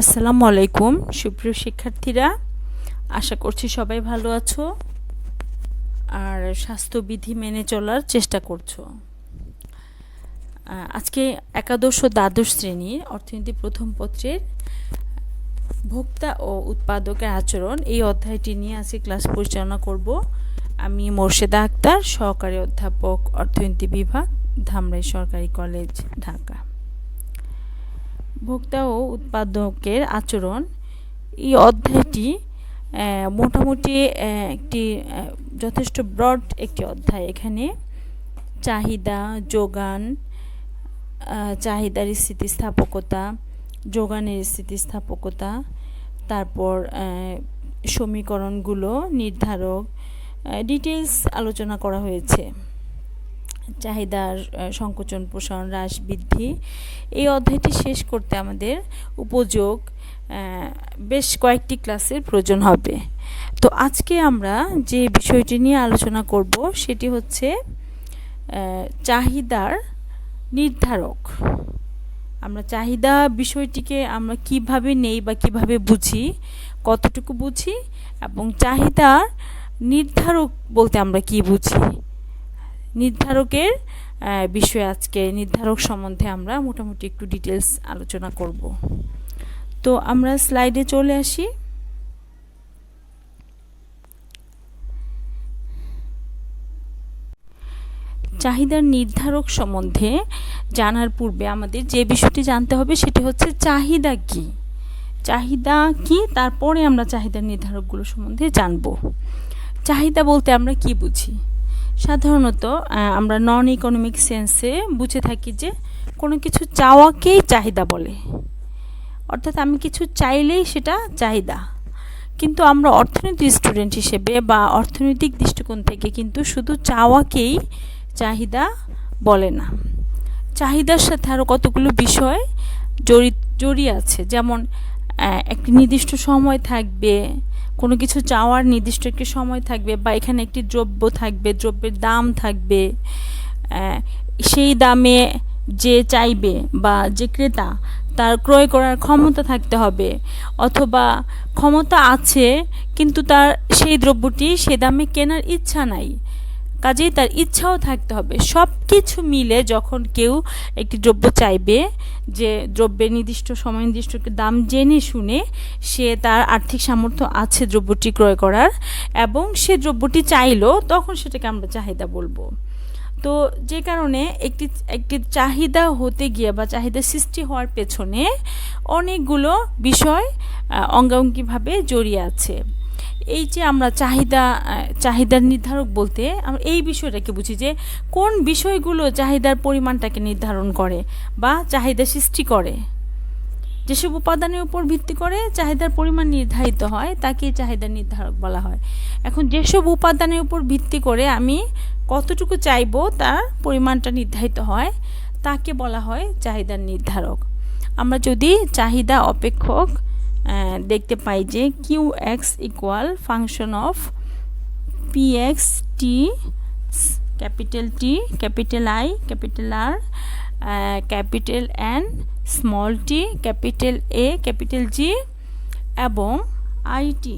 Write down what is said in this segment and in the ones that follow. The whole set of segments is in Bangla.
আসসালামু আলাইকুম সুপ্রিয় শিক্ষার্থীরা, আশা করছি সবাই ভালো আছো আর স্বাস্থ্যবিধি মেনে চলার চেষ্টা করছো। আজকে একাদশ ও দ্বাদশ শ্রেণীর অর্থনীতি প্রথম পত্রের ভোক্তা ও উৎপাদকের আচরণ এই অধ্যায়টি নিয়ে আজকে ক্লাস পরিচালনা করব। আমি মোর্শেদা আক্তার, সহকারী অধ্যাপক, অর্থনীতি বিভাগ, ধামরাই সরকারি কলেজ, ঢাকা। ভোক্তা ও উৎপাদকের আচরণ এই অধ্যায়টি মোটামুটি একটি যথেষ্ট ব্রড একটি অধ্যায়। এখানে চাহিদা, যোগান, চাহিদার স্থিতিস্থাপকতা, যোগানের স্থিতিস্থাপকতা, তারপর সমীকরণগুলো নির্ধারক, ডিটেলস আলোচনা করা হয়েছে। চাহিদার সংকোচন, প্রসারণ, হ্রাস, বৃদ্ধি। এই অধ্যায়টি শেষ করতে আমাদের উপযোগ বেশ কয়েকটি ক্লাসের প্রয়োজন হবে। তো আজকে আমরা যে বিষয়টি নিয়ে আলোচনা করব সেটি হচ্ছে চাহিদার নির্ধারক। আমরা চাহিদা বিষয়টিকে আমরা কিভাবে নেই বা কিভাবে বুঝি, কতটুকু বুঝি, এবং চাহিদার নির্ধারক বলতে আমরা কি বুঝি, নির্ধারকের বিষয়ে আজকে নির্ধারক সম্বন্ধে আমরা মোটামুটি একটু ডিটেলস আলোচনা করব। তো আমরা স্লাইডে চলে আসি। চাহিদার নির্ধারক সম্বন্ধে জানার পূর্বে আমাদের যে বিষয়টি জানতে হবে সেটি হচ্ছে চাহিদা কি। চাহিদা কি, তারপরে আমরা চাহিদার নির্ধারকগুলো সম্বন্ধে জানব। চাহিদা বলতে আমরা কি বুঝি? সাধারণত আমরা নন ইকোনমিক সেন্সে বুঝে থাকি যে কোনো কিছু চাওয়াকেই চাহিদা বলে, অর্থাৎ আমি কিছু চাইলেই সেটা চাহিদা। কিন্তু আমরা অর্থনীতির স্টুডেন্ট হিসেবে বা অর্থনৈতিক দৃষ্টিকোণ থেকে কিন্তু শুধু চাওয়াকেই চাহিদা বলে না। চাহিদার সাথে আরও কতগুলো বিষয় জড়িয়ে আছে, যেমন একটি নির্দিষ্ট সময় থাকবে, কোনো কিছু চাওয়ার নির্দিষ্ট একটি সময় থাকবে, বা এখানে একটি দ্রব্য থাকবে, দ্রব্যের দাম থাকবে, সেই দামে যে চাইবে বা যে ক্রেতা তার ক্রয় করার ক্ষমতা থাকতে হবে, অথবা ক্ষমতা আছে কিন্তু তার সেই দ্রব্যটি সে দামে কেনার ইচ্ছা নাই, কাজেই তার ইচ্ছাও থাকতে হবে। সব কিছু মিলে যখন কেউ একটি দ্রব্য চাইবে, যে দ্রব্যের নির্দিষ্ট সময় নির্দিষ্ট দাম জেনে শুনে সে তার আর্থিক সামর্থ্য আছে দ্রব্যটি ক্রয় করার, এবং সে দ্রব্যটি চাইলো, তখন সেটাকে আমরা চাহিদা বলবো। তো যে কারণে একটি চাহিদা হতে গিয়ে বা চাহিদা সৃষ্টি হওয়ার পেছনে অনেকগুলো বিষয় অঙ্গাঙ্গিভাবে জড়িয়ে আছে। এই যে আমরা চাহিদার নির্ধারক বলতে আমরা এই বিষয়টাকে বুঝি যে কোন বিষয়গুলো চাহিদার পরিমাণটাকে নির্ধারণ করে বা চাহিদা সৃষ্টি করে। যেসব উপাদানের উপর ভিত্তি করে চাহিদার পরিমাণ নির্ধারিত হয় তাকে চাহিদার নির্ধারক বলা হয়। এখন যেসব উপাদানের উপর ভিত্তি করে আমি কতটুকু চাইবো তার পরিমাণটা নির্ধারিত হয় তাকে বলা হয় চাহিদার নির্ধারক। আমরা যদি চাহিদা অপেক্ষক দেখতে পাই যে Q X equal function of P X T, capital T, capital I, capital R, capital N, small T, capital A, capital G এবং আইটি,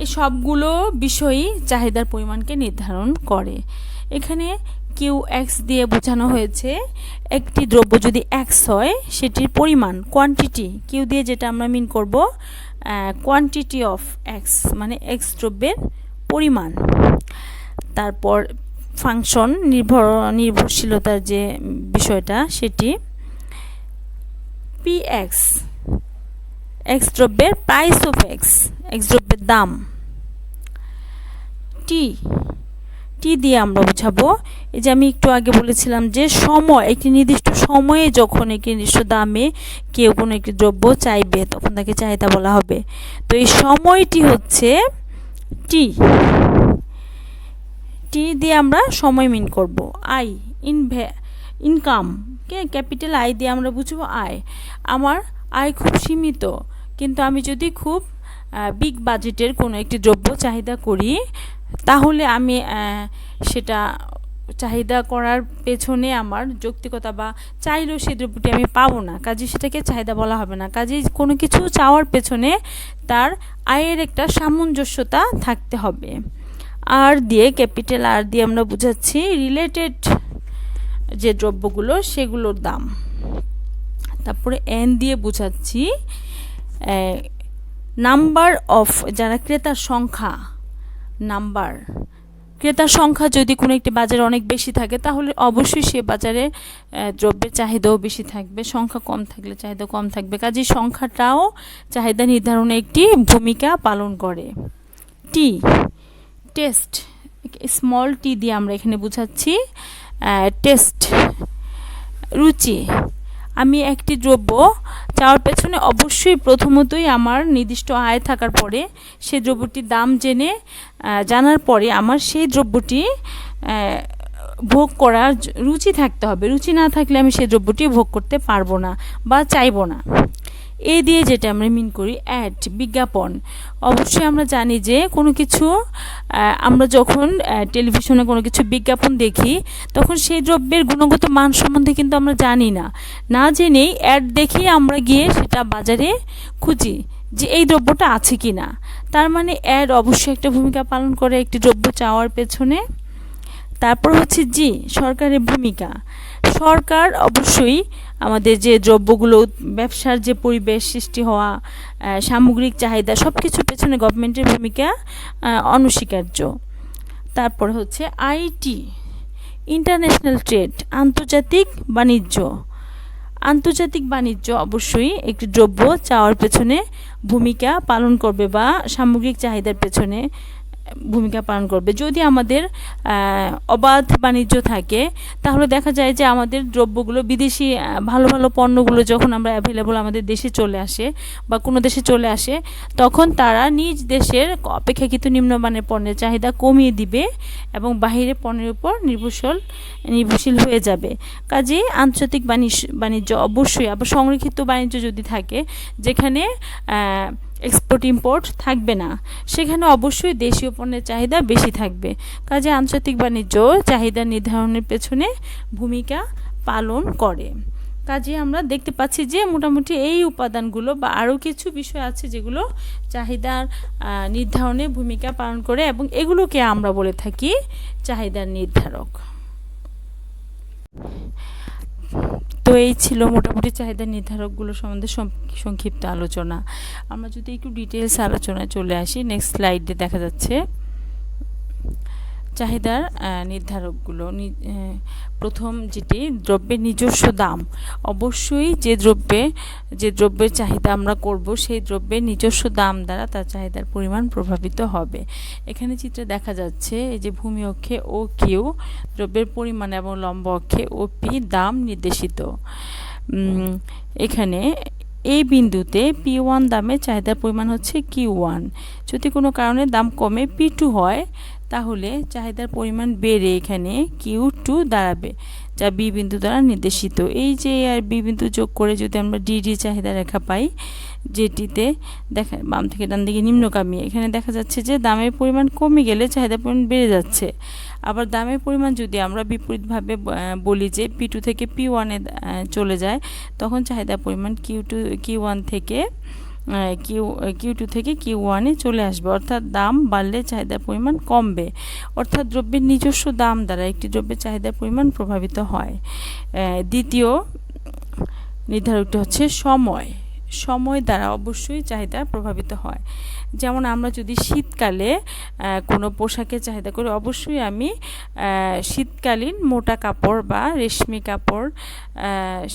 এই সবগুলো বিষয়ই চাহিদার পরিমাণকে নির্ধারণ করে। এখানে কিউ এক্স দিয়ে বোঝানো হয়েছে একটি দ্রব্য যদি এক্স হয় সেটির পরিমাণ, কোয়ান্টিটি, কিউ দিয়ে যেটা আমরা মিন করব কোয়ান্টিটি অফ এক্স, মানে এক্স দ্রব্যের পরিমাণ। তারপর ফাংশন, নির্ভরশীলতার যে বিষয়টা সেটি পি এক্স, এক্স দ্রব্যের প্রাইস অফ এক্স, এক্স দ্রব্যের দাম। টি, টি দিয়ে আমরা বোঝাবো এই যে আমি একটু আগে বলেছিলাম যে সময়, একটি নির্দিষ্ট সময়ে যখন একটি নির্দিষ্ট দামে কেউ কোনো একটি দ্রব্য চাইবে তখন তাকে চাহিদা বলা হবে। তো এই সময়টি হচ্ছে টি। টি দিয়ে আমরা সময় মিন করব। I, income K capital I দিয়ে আমরা বুঝবো আয়। আমার আয় খুব সীমিত, কিন্তু আমি যদি খুব বিগ বাজেটের কোনো একটি দ্রব্য চাহিদা করি তাহলে আমি সেটা চাহিদা করার পেছনে আমার যৌক্তিকতা বা চাইলেও সেই দ্রব্যটি আমি পাবো না, কাজে সেটাকে চাহিদা বলা হবে না। কাজে কোনো কিছু চাওয়ার পেছনে তার আয়ের একটা সামঞ্জস্যতা থাকতে হবে। আর দিয়ে, ক্যাপিটাল আর দিয়ে আমরা বুঝাচ্ছি রিলেটেড যে দ্রব্যগুলো সেগুলোর দাম। তারপরে এন দিয়ে বুঝাচ্ছি নাম্বার অফ, যারা ক্রেতার সংখ্যা, নাম্বার, ক্রেতার সংখ্যা যদি কোনো একটি বাজারে অনেক বেশি থাকে তাহলে অবশ্যই সে বাজারে দ্রব্যের চাহিদাও বেশি থাকবে, সংখ্যা কম থাকলে চাহিদা কম থাকবে। কাজেই সংখ্যাটাও চাহিদা নির্ধারণে একটি ভূমিকা পালন করে। টি, টেস্ট, স্মল টি দিয়ে আমরা এখানে বুঝাচ্ছি টেস্ট, রুচি। আমি একটি দ্রব্য চাওয়ার পেছনে অবশ্যই প্রথমতই আমার নির্দিষ্ট আয় থাকার পরে সেই দ্রব্যটির দাম জানার পরে আমার সেই দ্রব্যটি ভোগ করার রুচি থাকতে হবে। রুচি না থাকলে আমি সেই দ্রব্যটি ভোগ করতে পারবো না বা চাইবো না। এ দিয়ে যেটা আমরা মিন করি অ্যাড, বিজ্ঞাপন। অবশ্যই আমরা জানি যে কোনো কিছু আমরা যখন টেলিভিশনে কোনো কিছু বিজ্ঞাপন দেখি তখন সেই দ্রব্যের গুণগত মান সম্বন্ধে কিন্তু আমরা জানি না, না জেনেই অ্যাড দেখেই আমরা গিয়ে সেটা বাজারে খুঁজি যে এই দ্রব্যটা আছে কি না। তার মানে অ্যাড অবশ্যই একটা ভূমিকা পালন করে একটি দ্রব্য চাওয়ার পেছনে। তারপর হচ্ছে জি, সরকারের ভূমিকা। সরকার অবশ্যই আমাদের যে দ্রব্যগুলো, ব্যবসার যে পরিবেশ সৃষ্টি হওয়া, সামগ্রিক চাহিদা, সব কিছুর পেছনে গভর্নমেন্টের ভূমিকা অনস্বীকার্য। তারপর হচ্ছে আইটি, ইন্টারন্যাশনাল ট্রেড, আন্তর্জাতিক বাণিজ্য। আন্তর্জাতিক বাণিজ্য অবশ্যই একটি দ্রব্য চাওয়ার পেছনে ভূমিকা পালন করবে বা সামগ্রিক চাহিদার পেছনে ভূমিকা পালন করবে। যদি আমাদের অবাধ বাণিজ্য থাকে তাহলে দেখা যায় যে আমাদের দ্রব্যগুলো, বিদেশি ভালো ভালো পণ্যগুলো যখন আমরা অ্যাভেলেবল আমাদের দেশে চলে আসে বা কোনো দেশে চলে আসে তখন তারা নিজ দেশের অপেক্ষাকৃত নিম্নমানের পণ্যের চাহিদা কমিয়ে দিবে এবং বাহিরে পণ্যের উপর নির্ভরশীল হয়ে যাবে। কাজেই আন্তর্জাতিক বাণিজ্য অবশ্যই, আবার সংরক্ষিত বাণিজ্য যদি থাকে যেখানে এক্সপোর্ট ইম্পোর্ট থাকবে না, সেখানে অবশ্যই দেশীয় পণ্যের চাহিদা বেশি থাকবে। কাজে আন্তর্জাতিক বাণিজ্য চাহিদা নির্ধারণের পেছনে ভূমিকা পালন করে। কাজে আমরা দেখতে পাচ্ছি যে মোটামুটি এই উপাদানগুলো বা আরও কিছু বিষয় আছে যেগুলো চাহিদার নির্ধারণে ভূমিকা পালন করে এবং এগুলোকে আমরা বলে থাকি চাহিদার নির্ধারক। তো এই ছিল মোটামুটি চাহিদা নির্ধারকগুলো সম্বন্ধে সংক্ষিপ্ত আলোচনা। আমরা যদি একটু ডিটেলস আলোচনায় চলে আসি, নেক্সট স্লাইডে দেখা যাচ্ছে চাহিদার নির্ধারকগুলো। প্রথম যেটি দ্রব্যের নিজস্ব দাম। অবশ্যই যে দ্রব্যের চাহিদা আমরা করব সেই দ্রব্যের নিজস্ব দাম দ্বারা তার চাহিদার পরিমাণ প্রভাবিত হবে। এখানে চিত্রে দেখা যাচ্ছে এই যে ভূমি অক্ষে ও কিউ দ্রব্যের পরিমাণ এবং লম্ব অক্ষে ও পি দাম নির্দেশিত। এখানে এই বিন্দুতে P1 দামে চাহিদার পরিমাণ হচ্ছে Q1। যদি কোনো কারণে দাম কমে P2 হয় তাহলে চাহিদার পরিমাণ বেড়ে এখানে Q2 দাঁড়াবে, যা বি বিন্দু দ্বারা নির্দেশিত। এই যে আর বি বিন্দু যোগ করে যদি আমরা ডিডি চাহিদা রেখা পাই, যেটিতে দেখা বাম থেকে ডান দিকে নিম্নগামী, এখানে দেখা যাচ্ছে যে দামের পরিমাণ কমে গেলে চাহিদার পরিমাণ বেড়ে যাচ্ছে। আবার দামের পরিমাণ যদি আমরা বিপরীতভাবে বলি যে P2 থেকে P1-এ চলে যায় তখন চাহিদার পরিমাণ Q1 থেকে Q2 থেকে Q1-এ চলে আসবে, অর্থাৎ দাম বাড়লে চাহিদার পরিমাণ কমবে। অর্থাৎ দ্রব্যের নিজস্ব দাম দ্বারা একটি দ্রব্যের চাহিদার পরিমাণ প্রভাবিত হয়। দ্বিতীয় নির্ধারকটি হচ্ছে সময় দ্বারা অবশ্যই চাহিদা প্রভাবিত হয়। যেমন আমরা যদি শীতকালে কোনো পোশাকের চাহিদা করি, অবশ্যই আমি শীতকালীন মোটা কাপড় বা রেশমি কাপড়,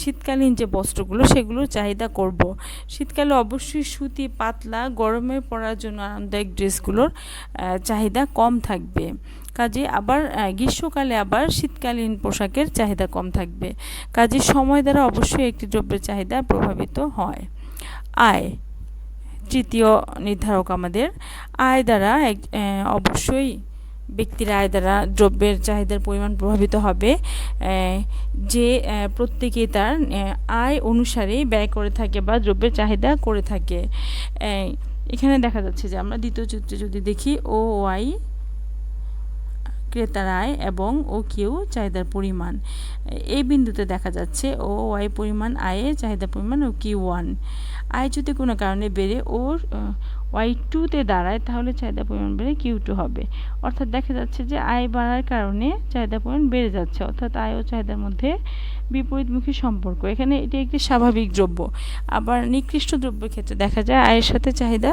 শীতকালীন যে বস্ত্রগুলো সেগুলোর চাহিদা করব। শীতকালে অবশ্যই সুতি পাতলা গরমে পরার জন্য আরামদায়ক ড্রেসগুলোর চাহিদা কম থাকবে। কাজে আবার গ্রীষ্মকালে আবার শীতকালীন পোশাকের চাহিদা কম থাকবে। কাজে সময় দ্বারা অবশ্যই একটি দ্রব্যের চাহিদা প্রভাবিত হয়। আয় তৃতীয় নির্ধারক আমাদের। আয় দ্বারা অবশ্যই ব্যক্তির আয় দ্বারা দ্রব্যের চাহিদার পরিমাণ প্রভাবিত হবে। যে প্রত্যেকে তার আয় অনুসারেই ব্যয় করে থাকে বা দ্রব্যের চাহিদা করে থাকে। এখানে দেখা যাচ্ছে যে আমরা দ্বিতীয় চিত্রে যদি দেখি ও ওয়াই ক্রেতার আয় এবং ও কিউ চাহিদার পরিমাণ। এই বিন্দুতে দেখা যাচ্ছে ও ওয়াই পরিমাণ আয়ের চাহিদার পরিমাণ ও কিউ ওয়ান। আয় যদি কোনো কারণে বেড়ে ও ওয়াই টুতে দাঁড়ায় তাহলে চাহিদা পরিমাণ বেড়ে কিউ টু হবে। অর্থাৎ দেখা যাচ্ছে যে আয় বাড়ার কারণে চাহিদা পরিমাণ বেড়ে যাচ্ছে, অর্থাৎ আয় ও চাহিদার মধ্যে বিপরীতমুখী সম্পর্ক। এখানে এটি একটি স্বাভাবিক দ্রব্য। আবার নিকৃষ্ট দ্রব্যের ক্ষেত্রে দেখা যায় আয়ের সাথে চাহিদা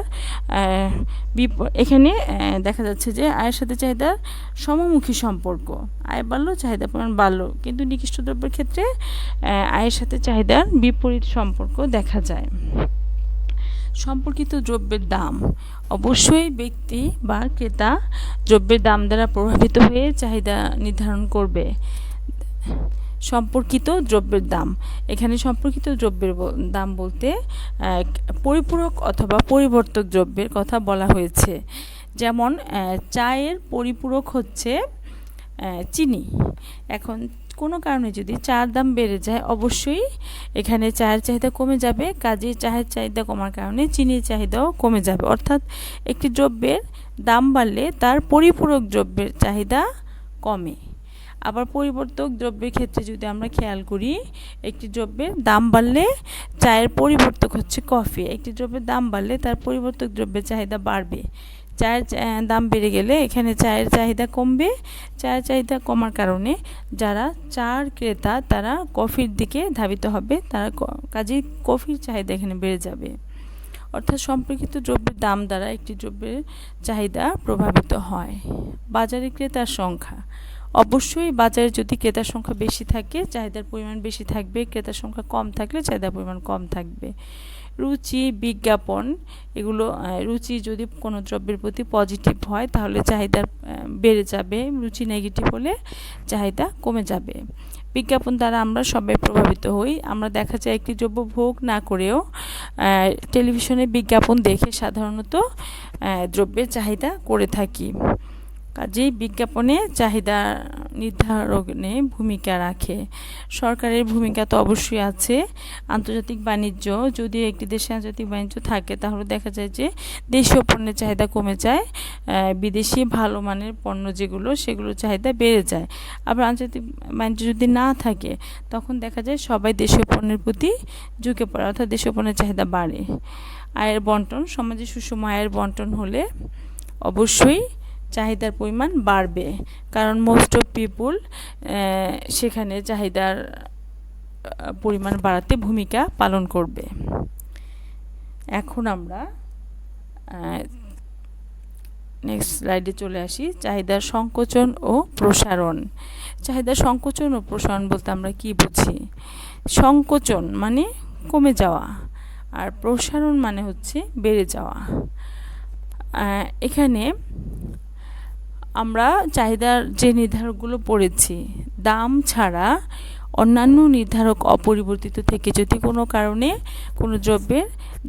এখানে দেখা যাচ্ছে যে আয়ের সাথে চাহিদার সমমুখী সম্পর্ক। আয় বাড়লো, চাহিদা পরিমাণ বাড়লো, কিন্তু নিকৃষ্ট দ্রব্যের ক্ষেত্রে আয়ের সাথে চাহিদার বিপরীত সম্পর্ক দেখা যায়। সম্পর্কিত দ্রব্যের দাম। অবশ্যই ব্যক্তি বা ক্রেতা দ্রব্যের দাম দ্বারা প্রভাবিত হয়ে চাহিদা নির্ধারণ করবে। সম্পর্কিত দ্রব্যের দাম। এখানে সম্পর্কিত দ্রব্যের দাম বলতে পরিপূরক অথবা পরিবর্তক দ্রব্যের কথা বলা হয়েছে। যেমন চায়ের পরিপূরক হচ্ছে চিনি। এখন কোনো কারণে যদি চায়ের দাম বেড়ে যায়, অবশ্যই এখানে চায়ের চাহিদা কমে যাবে, কাজেই চায়ের চাহিদা কমার কারণে চিনির চাহিদাও কমে যাবে। অর্থাৎ একটি দ্রব্যের দাম বাড়লে তার পরিপূরক দ্রব্যের চাহিদা কমে। আবার পরিবর্তক দ্রব্যের ক্ষেত্রে যদি আমরা খেয়াল করি, একটি দ্রব্যের দাম বাড়লে চায়ের পরিবর্তক হচ্ছে কফি, একটি দ্রব্যের দাম বাড়লে তার পরিবর্তক দ্রব্যের চাহিদা বাড়বে। চায়ের দাম বেড়ে গেলে এখানে চায়ের চাহিদা কমবে। চায়ের চাহিদা কমার কারণে যারা চার ক্রেতা তারা কফির দিকে ধাবিত হবে, তারা কাজেই কফির চাহিদা এখানে বেড়ে যাবে। অর্থাৎ সম্পর্কিত দ্রব্যের দাম দ্বারা একটি দ্রব্যের চাহিদা প্রভাবিত হয়। বাজারে ক্রেতার সংখ্যা। অবশ্যই বাজারে যদি ক্রেতার সংখ্যা বেশি থাকে চাহিদার পরিমাণ বেশি থাকবে, ক্রেতার সংখ্যা কম থাকলে চাহিদার পরিমাণ কম থাকবে। রুচি, বিজ্ঞাপন, এগুলো রুচি যদি কোনো দ্রব্যের প্রতি পজিটিভ হয় তাহলে চাহিদা বেড়ে যাবে, রুচি নেগেটিভ হলে চাহিদা কমে যাবে। বিজ্ঞাপন দ্বারা আমরা সবাই প্রভাবিত হই। আমরা দেখা যায় একটি দ্রব্য ভোগ না করেও টেলিভিশনে বিজ্ঞাপন দেখে সাধারণত দ্রব্যের চাহিদা করে থাকি। কাজেই বিজ্ঞাপনে চাহিদা নির্ধারণে ভূমিকা রাখে। সরকারের ভূমিকা তো অবশ্যই আছে। আন্তর্জাতিক বাণিজ্য, যদি একটি দেশে আন্তর্জাতিক বাণিজ্য থাকে তাহলে দেখা যায় যে দেশীয় পণ্যের চাহিদা কমে যায়, বিদেশি ভালো মানের পণ্য যেগুলো সেগুলোর চাহিদা বেড়ে যায়। আবার আন্তর্জাতিক বাণিজ্য যদি না থাকে তখন দেখা যায় সবাই দেশীয় পণ্যের প্রতি ঝুঁকে পড়ে, অর্থাৎ দেশীয় পণ্যের চাহিদা বাড়ে। আয়ের বন্টন। সমাজে সুষম আয়ের বন্টন হলে অবশ্যই চাহিদার পরিমাণ বাড়বে, কারণ মোস্ট অফ পিপুল সেখানে চাহিদার পরিমাণ বাড়াতে ভূমিকা পালন করবে। এখন আমরা নেক্সট স্লাইডে চলে আসি। চাহিদার সংকোচন ও প্রসারণ। চাহিদার সংকোচন ও প্রসারণ বলতে আমরা কি বুঝি? সংকোচন মানে কমে যাওয়া, আর প্রসারণ মানে হচ্ছে বেড়ে যাওয়া। এখানে আমরা চাহিদার যে নির্ধারকগুলো পড়েছি, দাম ছাড়া অন্যান্য নির্ধারক অপরিবর্তিত থেকে যদি কোনো কারণে কোনো দ্রব্যের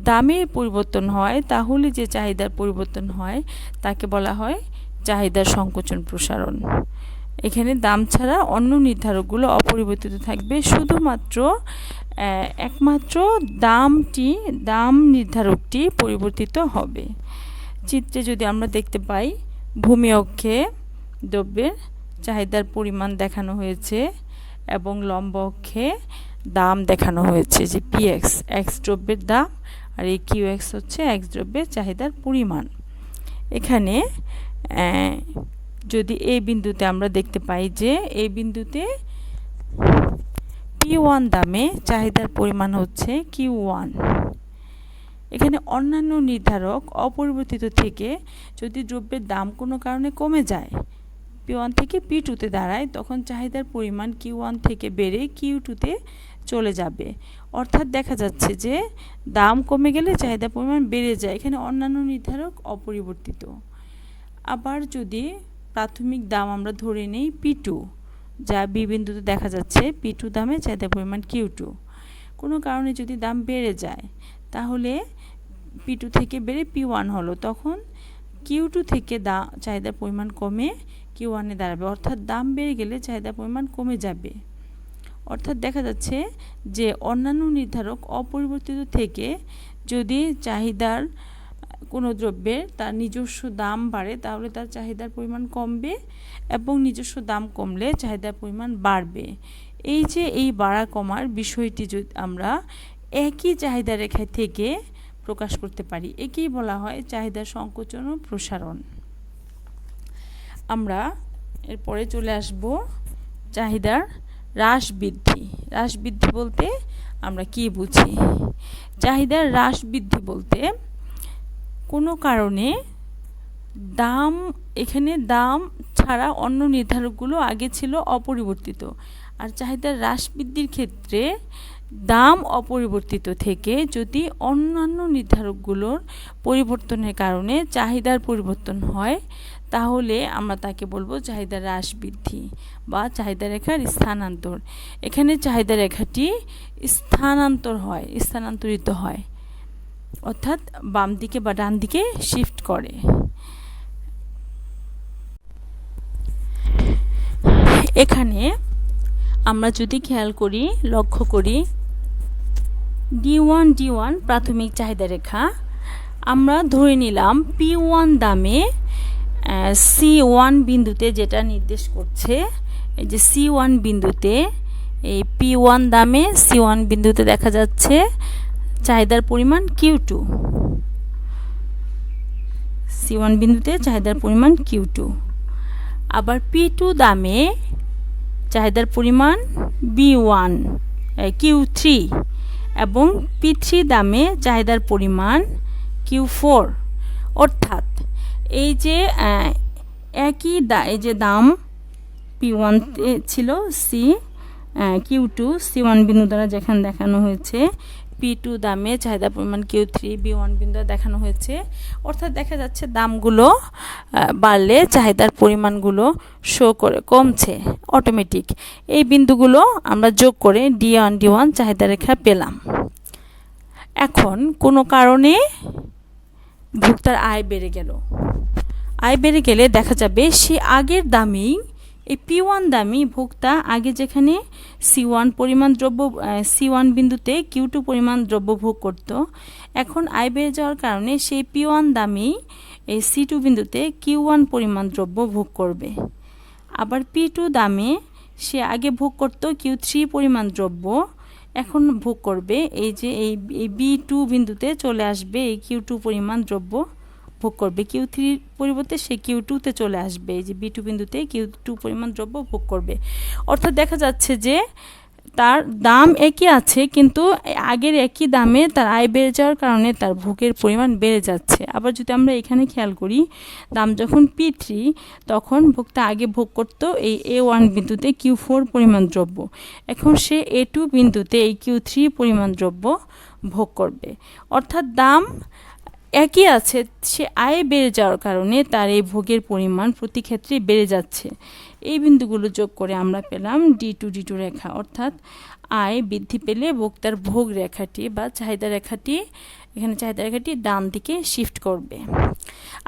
দামের পরিবর্তন হয় তাহলে যে চাহিদার পরিবর্তন হয় তাকে বলা হয় চাহিদার সংকোচন প্রসারণ। এখানে দাম ছাড়া অন্য নির্ধারকগুলো অপরিবর্তিত থাকবে, শুধুমাত্র একমাত্র দাম নির্ধারকটি পরিবর্তিত হবে। চিত্রে যদি আমরা দেখতে পাই, ভূমি অক্ষে দ্রব্যের চাহিদার পরিমাণ দেখানো হয়েছে এবং লম্ব অক্ষে দাম দেখানো হয়েছে, যে পিএক্স এক্স দ্রব্যের দাম আর এই কিউএক্স হচ্ছে এক্স দ্রব্যের চাহিদার পরিমাণ। এখানে যদি এই বিন্দুতে আমরা দেখতে পাই যে এই বিন্দুতে P1 দামে চাহিদার পরিমাণ হচ্ছে Q1। এখানে অন্যান্য নির্ধারক অপরিবর্তিত থেকে যদি দ্রব্যের দাম কোনো কারণে কমে যায়, P1 থেকে P2তে দাঁড়ায়, তখন চাহিদার পরিমাণ Q1 থেকে বেড়ে Q2তে চলে যাবে। অর্থাৎ দেখা যাচ্ছে যে দাম কমে গেলে চাহিদার পরিমাণ বেড়ে যায়, এখানে অন্যান্য নির্ধারক অপরিবর্তিত। আবার যদি প্রাথমিক দাম আমরা ধরে নেই P2, যা বি বিন্দুতে দেখা যাচ্ছে P2 দামে চাহিদার পরিমাণ Q2, কোনো কারণে যদি দাম বেড়ে যায় তাহলে P2 থেকে বেড়ে P1 হলো, তখন Q2 থেকে চাহিদার পরিমাণ কমে Q1-এ দাঁড়াবে। অর্থাৎ দাম বেড়ে গেলে চাহিদার পরিমাণ কমে যাবে। অর্থাৎ দেখা যাচ্ছে যে অন্যান্য নির্ধারক অপরিবর্তিত থেকে যদি চাহিদার কোনো দ্রব্যের তার নিজস্ব দাম বাড়ে তাহলে তার চাহিদার পরিমাণ কমবে এবং নিজস্ব দাম কমলে চাহিদার পরিমাণ বাড়বে। এই যে এই বাড়া কমার বিষয়টি যদি আমরা একই চাহিদা রেখা থেকে প্রকাশ করতে পারি, একেই বলা হয় চাহিদার সংকোচন ও প্রসারণ। আমরা এরপরে চলে আসব চাহিদার হ্রাস বৃদ্ধি। হ্রাস বৃদ্ধি বলতে আমরা কি বুঝি? চাহিদার হ্রাস বৃদ্ধি বলতে কোনো কারণে দাম, এখানে দাম ছাড়া অন্য নির্ধারকগুলো আগে ছিল অপরিবর্তিত, আর চাহিদার হ্রাস বৃদ্ধির ক্ষেত্রে দাম অপরিবর্তিত থেকে যদি অন্যান্য নির্ধারকগুলোর পরিবর্তনের কারণে চাহিদার পরিবর্তন হয় তাহলে আমরা তাকে বলবো চাহিদা হ্রাস বৃদ্ধি বা চাহিদা রেখার স্থানান্তর। এখানে চাহিদা রেখাটি স্থানান্তরিত হয়, অর্থাৎ বাম দিকে বা ডান দিকে শিফট করে। এখানে আমরা যদি খেয়াল করি, লক্ষ্য করি, D1 প্রাথমিক চাহিদা রেখা, আমরা ধরে নিলাম P1 দামে C1 বিন্দুতে যেটা নির্দেশ করছে, এই যে C1 বিন্দুতে, এই P1 দামে C1 বিন্দুতে দেখা যাচ্ছে চাহিদার পরিমাণ Q2। C1 বিন্দুতে চাহিদার পরিমাণ Q2। আবার P2 দামে চাহিদার পরিমাণ Q3 এবং P3 দামে চাহিদার পরিমাণ Q4। অর্থাৎ এই যে এই যে দাম P1 ছিল Q2 C1 বিন্দু দ্বারা যেখানে দেখানো হয়েছে, P2 দামে চাহিদার পরিমাণ Q3 B1 বিন্দু দেখানো হয়েছে। অর্থাৎ দেখা যাচ্ছে দামগুলো বাড়লে চাহিদার পরিমাণগুলো শো করে কমছে অটোমেটিক। এই বিন্দুগুলো আমরা যোগ করে D1 চাহিদা রেখা পেলাম। এখন কোনো কারণে ভোক্তার আয় বেড়ে গেল, আয় বেড়ে গেলে দেখা যাবে সে আগের দামেই, এই P1 দামি ভোক্তা আগে যেখানে C1 বিন্দুতে Q2 পরিমাণ দ্রব্য ভোগ করত, এখন আয় বেড়ে যাওয়ার কারণে সেই P1 দামি এই C2 বিন্দুতে Q1 পরিমাণ দ্রব্য ভোগ করবে। আবার P2 দামে সে আগে ভোগ করত Q3 পরিমাণ দ্রব্য, এখন ভোগ করবে এই যে এই B2 বিন্দুতে চলে আসবে এই Q2 পরিমাণ দ্রব্য ভোগ করবে। Q3 পরিবর্তে সে Q2-তে চলে আসবে, এই যে B2 বিন্দুতে Q2 পরিমাণ দ্রব্য ভোগ করবে। অর্থাৎ দেখা যাচ্ছে যে তার দাম একই আছে কিন্তু আগের একই দামে তার আয় বেড়ে যাওয়ার কারণে তার ভোগের পরিমাণ বেড়ে যাচ্ছে। আবার যদি আমরা এখানে খেয়াল করি, দাম যখন P3 তখন ভোক্তা আগে ভোগ করত এই A1 বিন্দুতে Q4 পরিমাণ দ্রব্য, এখন সে A2 বিন্দুতে এই Q3 পরিমাণ দ্রব্য ভোগ করবে। অর্থাৎ দাম একই আছে, সে আয় বেড়ে যাওয়ার কারণে তার এই ভোগের পরিমাণ প্রতি ক্ষেত্রে বেড়ে যাচ্ছে। এই বিন্দুগুলো যোগ করে আমরা পেলাম D2 রেখা। অর্থাৎ আয় বৃদ্ধি পেলে ভোক্তার ভোগ রেখাটি বা চাহিদা রেখাটি, এখানে চাহিদা রেখাটি ডান দিকে শিফট করবে।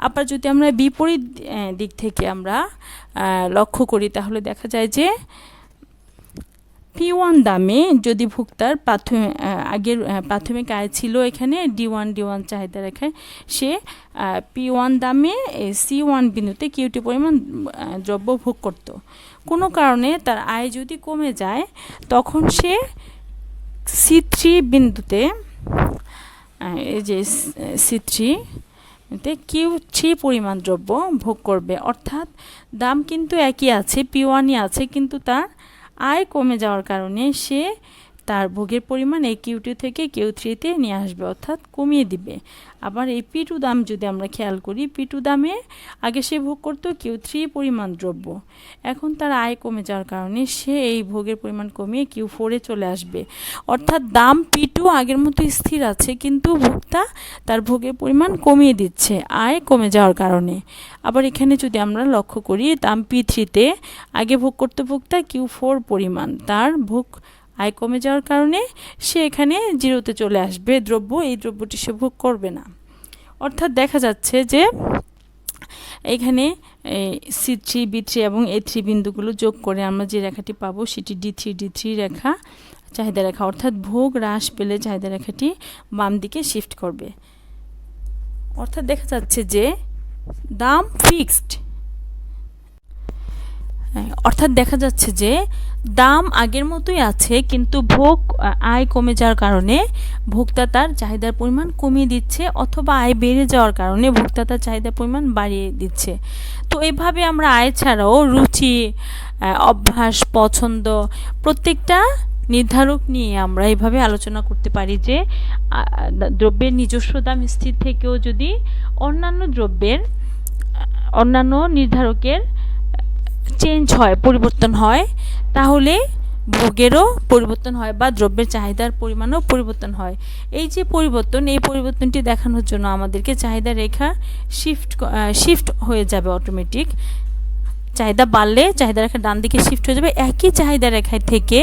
আবার যদি আমরা বিপরীত দিক থেকে আমরা লক্ষ্য করি তাহলে দেখা যায় যে P1 দামে যদি ভোক্তার প্রাথমিক আয় ছিল এখানে D1 চাহিদা রেখায়, সে P1 দামে C1 বিন্দুতে Q2 পরিমাণ দ্রব্য ভোগ করত। কোনো কারণে তার আয় যদি কমে যায় তখন সে C3 বিন্দুতে, এই যে C3 Q3 পরিমাণ দ্রব্য ভোগ করবে। অর্থাৎ দাম কিন্তু একই আছে, P1-ই আছে, কিন্তু তার আয় কমে যাওয়ার কারণে সে তার ভোগের পরিমাণ এই Q2 থেকে Q3-তে নিয়ে আসবে, অর্থাৎ কমিয়ে দিবে। আবার এই P2 দাম যদি আমরা খেয়াল করি, P2 দামে আগে সে ভোগ করত Q3 পরিমাণ দ্রব্য, এখন তার আয় কমে যাওয়ার কারণে সে এই ভোগের পরিমাণ কমিয়ে Q4-এ চলে আসবে। অর্থাৎ দাম P2 আগের মতো স্থির আছে কিন্তু ভোক্তা তার ভোগের পরিমাণ কমিয়ে দিচ্ছে আয় কমে যাওয়ার কারণে। আবার এখানে যদি আমরা লক্ষ্য করি, দাম P3-তে আগে ভোগ করতে ভোক্তা Q4 পরিমাণ, তার ভোগ আয় কমে যাওয়ার কারণে সে এখানে 0-তে চলে আসবে দ্রব্য, এই দ্রব্যটি সে ভোগ করবে না। অর্থাৎ দেখা যাচ্ছে যে এখানে C3 B3 এবং A3 বিন্দুগুলো যোগ করে আমরা যে রেখাটি পাবো সেটি D3 রেখা, চাহিদা রেখা। অর্থাৎ ভোগ হ্রাস পেলে চাহিদা রেখাটি বাম দিকে শিফট করবে। অর্থাৎ দেখা যাচ্ছে যে দাম ফিক্সড, অর্থাৎ দেখা যাচ্ছে যে দাম আগের মতোই আছে, কিন্তু আয় কমে যাওয়ার কারণে ভোক্তা তার চাহিদার পরিমাণ কমিয়ে দিচ্ছে, অথবা আয় বেড়ে যাওয়ার কারণে ভোক্তা তার চাহিদার পরিমাণ বাড়িয়ে দিচ্ছে। তো এভাবে আমরা আয় ছাড়াও রুচি, অভ্যাস, পছন্দ প্রত্যেকটা নির্ধারক নিয়ে আমরা এভাবে আলোচনা করতে পারি যে দ্রব্যের নিজস্ব দাম স্থির থেকেও যদি অন্যান্য নির্ধারকের চেঞ্জ হয়, পরিবর্তন হয়, তাহলে ভোগেরও পরিবর্তন হয় বা দ্রব্যের চাহিদার পরিমাণও পরিবর্তন হয়। এই যে এই পরিবর্তনটি দেখানোর জন্য আমাদেরকে চাহিদা রেখা শিফট হয়ে যাবে অটোমেটিক। চাহিদা বাড়লে চাহিদা রেখা ডান দিকে শিফট হয়ে যাবে, একই চাহিদা রেখায় থেকে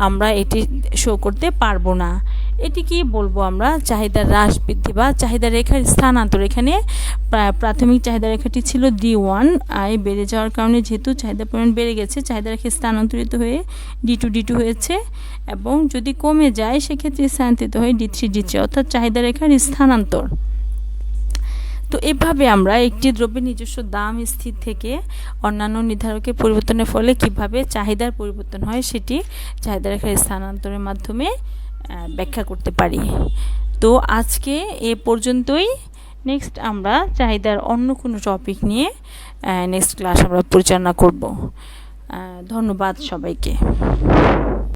আমরা এটি শো করতে পারবো না। এটি কি বলবো আমরা, চাহিদার হ্রাস বৃদ্ধি বা চাহিদা রেখার স্থানান্তর। এখানে প্রাথমিক চাহিদা রেখাটি ছিল D1, আয় বেড়ে যাওয়ার কারণে যেহেতু চাহিদার পরিমাণ বেড়ে গেছে, চাহিদা রেখা স্থানান্তরিত হয়ে D2 হয়েছে, এবং যদি কমে যায় সেক্ষেত্রে স্থানান্তরিত হয়ে D3 অর্থাৎ চাহিদা রেখার স্থানান্তর। তো এভাবে আমরা একটি দ্রব্যের নিজস্ব দাম স্থির থেকে অন্যান্য নির্ধারকের পরিবর্তনের ফলে কিভাবে চাহিদার পরিবর্তন হয় সেটি চাহিদা রেখার স্থানান্তরের মাধ্যমে ব্যাখ্যা করতে পারি। তো আজকে এ পর্যন্তই। নেক্সট আমরা চাহিদার অন্য কোনো টপিক নিয়ে নেক্সট ক্লাস আমরা পরিচালনা করব। ধন্যবাদ সবাইকে।